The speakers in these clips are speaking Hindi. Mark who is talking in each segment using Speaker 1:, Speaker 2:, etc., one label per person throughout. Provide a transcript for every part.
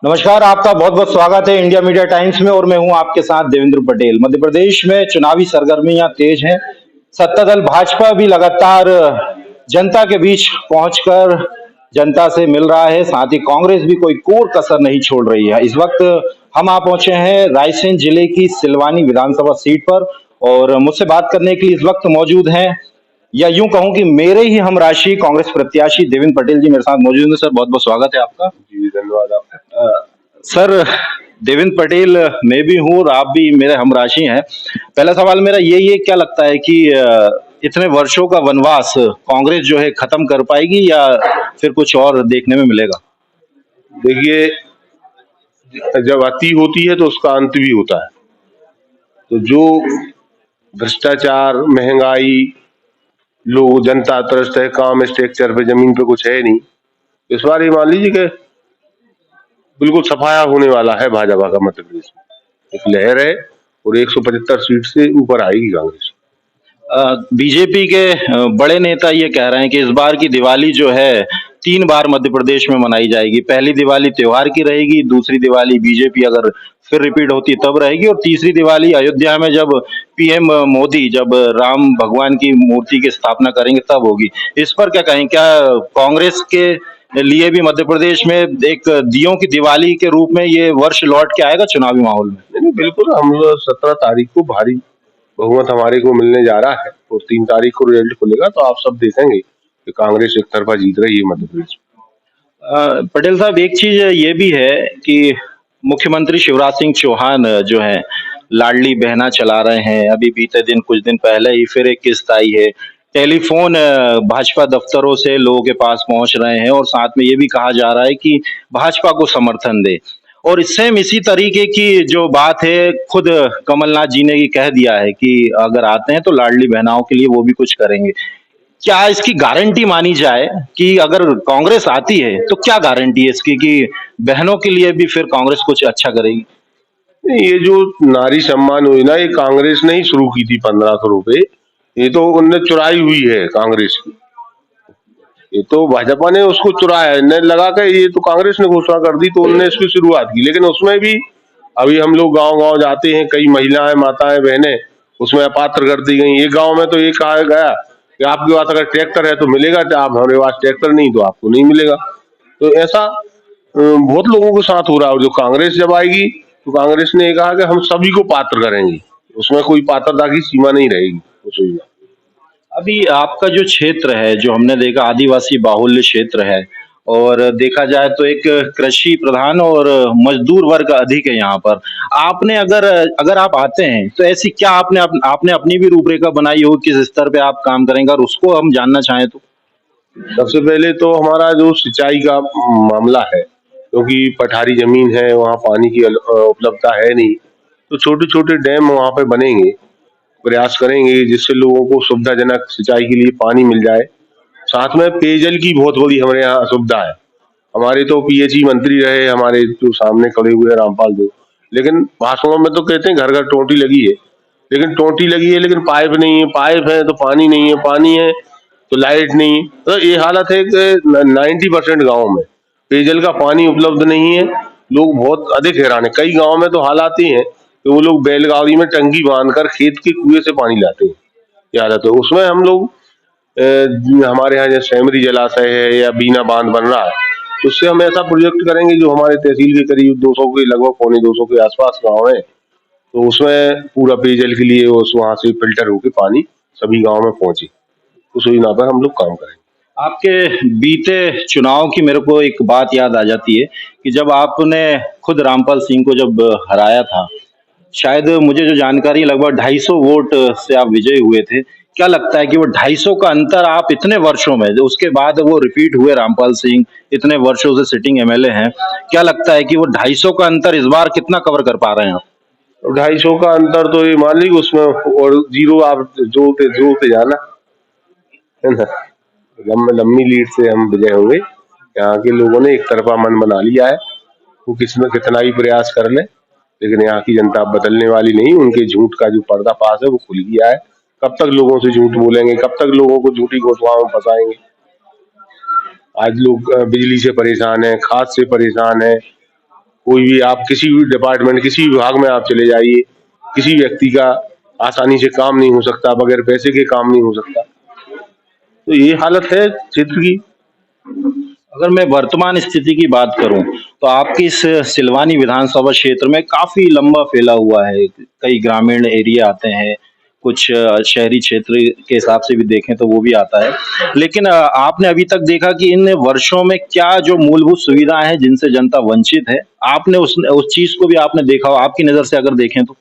Speaker 1: नमस्कार, आपका बहुत बहुत स्वागत है इंडिया मीडिया टाइम्स में और मैं हूं आपके साथ देवेंद्र पटेल। मध्य प्रदेश में चुनावी सरगर्मियां तेज हैं। सत्ता दल भाजपा भी लगातार जनता के बीच पहुंचकर जनता से मिल रहा है। साथ ही कांग्रेस भी कोई कोर कसर नहीं छोड़ रही है। इस वक्त हम आ पहुंचे हैं रायसेन जिले की सिलवानी विधानसभा सीट पर और मुझसे बात करने के लिए इस वक्त मौजूद हैं, या यूं कहूं कि मेरे ही हम राशि कांग्रेस प्रत्याशी देवेंद्र पटेल जी मेरे साथ मौजूद हैं। सर, बहुत बहुत स्वागत है आपका।
Speaker 2: जी, धन्यवाद आपका।
Speaker 1: सर, देवेंद्र पटेल मैं भी हूँ और आप भी मेरे हमराशि हैं। पहला सवाल मेरा यही है, क्या लगता है कि इतने वर्षों का वनवास कांग्रेस जो है खत्म कर पाएगी या फिर कुछ और देखने में मिलेगा?
Speaker 2: देखिए, जब अति होती है तो उसका अंत भी होता है। तो जो भ्रष्टाचार, महंगाई, लोग जनता त्रस्त है, काम स्ट्रक्चर पे जमीन पे कुछ है नहीं। इस बार ये मान लीजिए कि बिल्कुल सफाया होने वाला है भाजपा का मध्य प्रदेश में। एक लहर है और 175 सीट से ऊपर आएगी कांग्रेस।
Speaker 1: बीजेपी के बड़े नेता ये कह रहे हैं कि इस बार की दिवाली जो है 3 बार मध्य प्रदेश में मनाई जाएगी। पहली दिवाली त्योहार की रहेगी, दूसरी दिवाली बीजेपी अगर फिर रिपीट होती तब रहेगी और तीसरी दिवाली अयोध्या में जब पीएम मोदी जब राम भगवान की मूर्ति की स्थापना करेंगे तब होगी। इस पर क्या कहें? क्या कांग्रेस के लिए भी मध्य प्रदेश में एक दियों की दिवाली के रूप में ये वर्ष लौट के आएगा चुनावी माहौल में?
Speaker 2: नहीं नहीं, बिल्कुल। हम लोग 17 तारीख को भारी बहुमत हमारे को मिलने जा रहा है और 3 तारीख को रिजल्ट खुलेगा तो आप सब देखेंगे कि कांग्रेस एक तरफा जीत रही है मध्य प्रदेश में।
Speaker 1: पटेल साहब, एक चीज ये भी है कि मुख्यमंत्री शिवराज सिंह चौहान जो है लाडली बहना चला रहे हैं। अभी बीते दिन कुछ दिन पहले ही फिर एक किस्त आई है। टेलीफोन भाजपा दफ्तरों से लोगों के पास पहुंच रहे हैं और साथ में ये भी कहा जा रहा है कि भाजपा को समर्थन दे। और सेम इसी तरीके की जो बात है खुद कमलनाथ जी ने ही कह दिया है कि अगर आते हैं तो लाडली बहनाओं के लिए वो भी कुछ करेंगे। क्या इसकी गारंटी मानी जाए कि अगर कांग्रेस आती है तो क्या गारंटी है इसकी कि बहनों के लिए भी फिर कांग्रेस कुछ अच्छा करेगी?
Speaker 2: नहीं, ये जो नारी सम्मान योजना ये कांग्रेस ने ही शुरू की थी 1500 रुपए। ये तो उनने चुराई हुई है कांग्रेस की। ये तो भाजपा ने उसको चुराया है, ने लगा के ये तो कांग्रेस ने घोषणा कर दी तो उनने इसकी शुरुआत की। लेकिन उसमें भी अभी हम लोग गांव-गांव जाते हैं, कई महिलाएं, माताएं, बहनें उसमें अपात्र कर दी गई। एक गांव में तो ये कहा गया कि आपके पास अगर ट्रैक्टर है तो मिलेगा, आप हमारे पास ट्रैक्टर नहीं तो आपको नहीं मिलेगा। तो ऐसा बहुत लोगों के साथ हो रहा है। और जो कांग्रेस जब आएगी तो कांग्रेस ने ये कहा कि हम सभी को पात्र करेंगे, उसमें कोई पात्रता की सीमा नहीं रहेगी उस योजना।
Speaker 1: अभी आपका जो क्षेत्र है, जो हमने देखा आदिवासी बाहुल्य क्षेत्र है और देखा जाए तो एक कृषि प्रधान और मजदूर वर्ग अधिक है यहाँ पर। आपने अगर अगर आप आते हैं तो ऐसी क्या आपने अपनी भी रूपरेखा बनाई हो किस स्तर पे आप काम करेंगे, और उसको हम जानना चाहें तो?
Speaker 2: सबसे पहले तो हमारा जो सिंचाई का मामला है, क्योंकि पठारी जमीन है, वहाँ पानी की उपलब्धता है नहीं, तो छोटे छोटे डैम वहाँ पे बनेंगे। प्रयास करेंगे जिससे लोगों को सुविधाजनक सिंचाई के लिए पानी मिल जाए। साथ में पेयजल की बहुत बड़ी हमारे यहाँ असुविधा है। हमारे तो पीएचई मंत्री रहे हमारे जो सामने खड़े हुए हैं रामपाल जी, लेकिन भाषणों में तो कहते हैं घर घर टोटी लगी है। लेकिन टोटी लगी है लेकिन पाइप नहीं है, पाइप है तो पानी नहीं है, पानी है तो लाइट नहीं। तो ये हालत है कि 90% गाँव में पेयजल का पानी उपलब्ध नहीं है। लोग बहुत अधिक हैरान है। कई गाँव में तो हालात ही है कि वो लोग बैलगाड़ी में टंकी बांधकर खेत के कुएं से पानी लाते हैं। ये हालत है। उसमें हम लोग हमारे यहाँ जैसे सेमरी जलाशय है या बीना बांध बन रहा है, तो उससे हम ऐसा प्रोजेक्ट करेंगे जो हमारे तहसील के करीब 200 के लगभग पौने 200 के आसपास गांव है, तो उसमें पूरा पेयजल के लिए उस वहां से फिल्टर होकर पानी सभी गांव में पहुंचे। उस योजना पर हम लोग काम करेंगे।
Speaker 1: आपके बीते चुनाव की मेरे को एक बात याद आ जाती है कि जब आपने खुद रामपाल सिंह को जब हराया था, शायद मुझे जो जानकारी है लगभग 250 वोट से आप विजयी हुए थे। क्या लगता है कि वो 250 का अंतर आप इतने वर्षों में, जो उसके बाद वो रिपीट हुए रामपाल सिंह, इतने वर्षों से सिटिंग एमएलए हैं, क्या लगता है कि वो 250 का अंतर इस बार कितना कवर कर पा रहे हैं आप?
Speaker 2: 250 का अंतर तो ये मान लीजिए उसमें और जीरो आप जोड़ते जाना, है ना। लंबी लीड से हम विजय होंगे। यहाँ के लोगों ने एक तरफा मन बना लिया है, वो किसी में कितना ही प्रयास कर ले, लेकिन यहाँ की जनता बदलने वाली नहीं। उनके झूठ का जो पर्दाफाश है वो खुल गया है। कब तक लोगों से झूठ बोलेंगे, कब तक लोगों को झूठी घोषणाओं में फंसाएंगे। आज लोग बिजली से परेशान है, खाद से परेशान है, कोई भी आप किसी भी डिपार्टमेंट, किसी विभाग में आप चले जाइए, किसी व्यक्ति का आसानी से काम नहीं हो सकता, बगैर पैसे के काम नहीं हो सकता। तो ये हालत है क्षेत्र की।
Speaker 1: अगर मैं वर्तमान स्थिति की बात करूं तो आपकी इस सिलवानी विधानसभा क्षेत्र में काफी लंबा फैला हुआ है। कई ग्रामीण एरिया आते हैं, कुछ शहरी क्षेत्र के हिसाब से भी देखें तो वो भी आता है। लेकिन आपने अभी तक देखा कि इन वर्षों में क्या जो मूलभूत सुविधाएं हैं जिनसे जनता वंचित है, आपने उस चीज को भी आपने देखा हो, आपकी नजर से अगर देखें तो?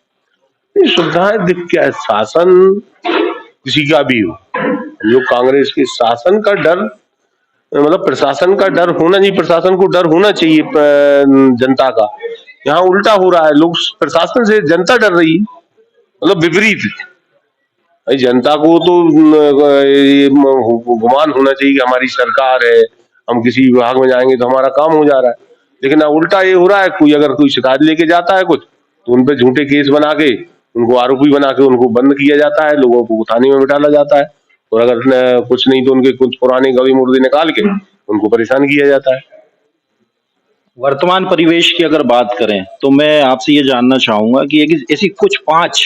Speaker 2: ये सुविधाएं दिख क्या है, शासन किसी का भी हो, जो कांग्रेस के शासन का डर, मतलब प्रशासन का डर होना नहीं, प्रशासन को डर होना चाहिए जनता का। यहाँ उल्टा हो रहा है, लोग प्रशासन से जनता डर रही है, मतलब विपरीत। भाई जनता को तो ये गुमान होना चाहिए कि हमारी सरकार है, हम किसी विभाग में जाएंगे तो हमारा काम हो जा रहा है। लेकिन उल्टा ये हो रहा है, कोई अगर कोई शिकायत लेके जाता है कुछ, तो उन पे झूठे केस बना के, उनको आरोपी बना के उनको बंद किया जाता है, लोगों को थाने में बिठाला जाता है, और अगर कुछ नहीं तो उनके कुछ पुराने गली मुर्दे निकाल के उनको परेशान किया जाता है।
Speaker 1: वर्तमान परिवेश की अगर बात करें तो मैं आपसे ये जानना चाहूंगा कि एक ऐसी कुछ 5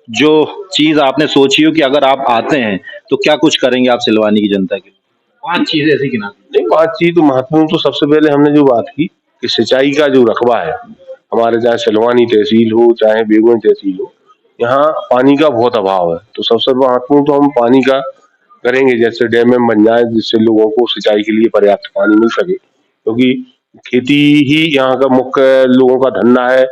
Speaker 1: जो चीज आपने सोची हो कि अगर आप आते हैं तो क्या कुछ करेंगे आप सिलवानी की जनता के लिए? 5 चीजें ऐसी गिना
Speaker 2: नहीं, बात चीज तो महत्वपूर्ण, तो सबसे पहले हमने जो बात की कि सिंचाई का जो रकबा है हमारे, चाहे सिलवानी तहसील हो चाहे बेगून तहसील हो, यहाँ पानी का बहुत अभाव है। तो सबसे महत्वपूर्ण तो हम पानी का करेंगे, जैसे डैम में बन जाए जिससे लोगों को सिंचाई के लिए पर्याप्त पानी मिल सके, क्योंकि खेती ही यहाँ का मुख्य लोगों का धंधा है,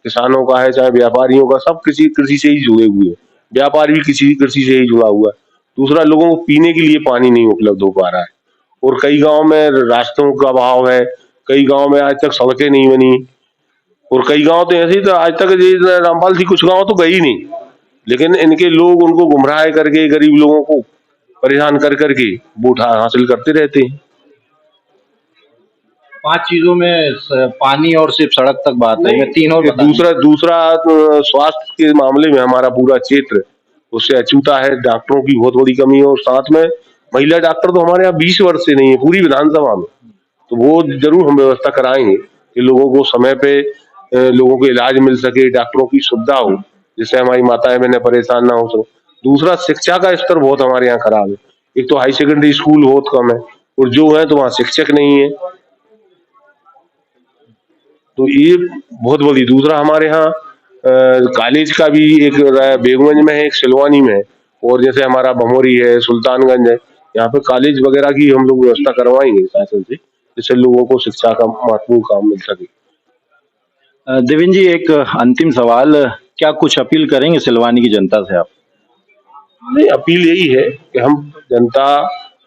Speaker 2: किसानों का है चाहे व्यापारियों का, सब किसी कृषि से ही जुड़े हुए हैं। व्यापार भी किसी कृषि से ही जुड़ा हुआ है। दूसरा, लोगों को पीने के लिए पानी नहीं उपलब्ध हो पा रहा है, और कई गांव में रास्तों का अभाव है, कई गांव में आज तक सड़कें नहीं बनी, और कई गांव तो ऐसे ही, तो आज तक ये रामपाल थी, कुछ गांव तो गई ही नहीं, लेकिन इनके लोग उनको गुमराह करके गरीब लोगों को परेशान कर करके वोट हासिल करते रहते हैं।
Speaker 1: 5 चीजों में पानी और सिर्फ सड़क तक बात है, मैं 3 और बता
Speaker 2: दूसरा दूसरा स्वास्थ्य के मामले में हमारा पूरा क्षेत्र उससे अछूता है, डॉक्टरों की बहुत बड़ी कमी है, और साथ में महिला डॉक्टर तो हमारे यहाँ 20 वर्ष से नहीं है पूरी विधानसभा में। तो वो जरूर हम व्यवस्था कराएंगे कि लोगों को समय पे लोगों को इलाज मिल सके, डॉक्टरों की सुविधा हो, जिससे हमारी माताएं बहनें परेशान ना हो सके। दूसरा, शिक्षा का स्तर बहुत हमारे यहाँ खराब है। एक तो हाई सेकेंडरी स्कूल बहुत कम है, और जो है तो वहाँ शिक्षक नहीं है, तो ये बहुत बड़ी। दूसरा, हमारे यहाँ कॉलेज का भी एक बेगूगंज में है, एक सिलवानी में है, और जैसे हमारा भमोरी है, सुल्तानगंज है, यहाँ पे कॉलेज वगैरह की हम लोग व्यवस्था करवाएंगे शासन से, जिससे लोगों को शिक्षा का महत्वपूर्ण काम मिल सके।
Speaker 1: देवेंद्र जी, एक अंतिम सवाल, क्या कुछ अपील करेंगे सिलवानी की जनता से आप?
Speaker 2: नहीं, अपील यही है कि हम जनता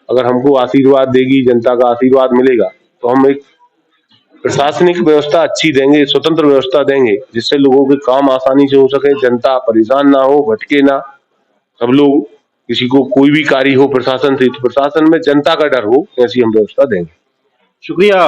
Speaker 2: अगर हमको आशीर्वाद देगी, जनता का आशीर्वाद मिलेगा, तो हम एक प्रशासनिक व्यवस्था अच्छी देंगे, स्वतंत्र व्यवस्था देंगे, जिससे लोगों के काम आसानी से हो सके, जनता परेशान ना हो, भटके ना। सब लोग, किसी को कोई भी कार्य हो प्रशासन से, तो प्रशासन में जनता का डर हो, ऐसी हम व्यवस्था देंगे।
Speaker 1: शुक्रिया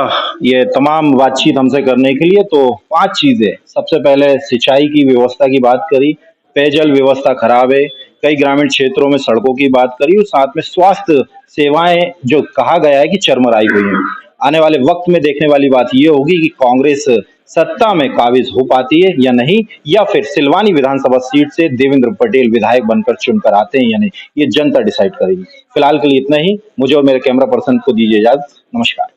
Speaker 1: ये तमाम बातचीत हमसे करने के लिए। तो 5 चीजें, सबसे पहले सिंचाई की व्यवस्था की बात करी, पेयजल व्यवस्था खराब है, कई ग्रामीण क्षेत्रों में सड़कों की बात करी, और साथ में स्वास्थ्य सेवाएं जो कहा गया है कि चरमराई हुई हैं। आने वाले वक्त में देखने वाली बात ये होगी कि कांग्रेस सत्ता में काबिज हो पाती है या नहीं, या फिर सिलवानी विधानसभा सीट से देवेंद्र पटेल विधायक बनकर चुनकर आते हैं या नहीं, ये जनता डिसाइड करेगी। फिलहाल के लिए इतना ही। मुझे और मेरे कैमरा पर्सन को दीजिए इजाजत। नमस्कार।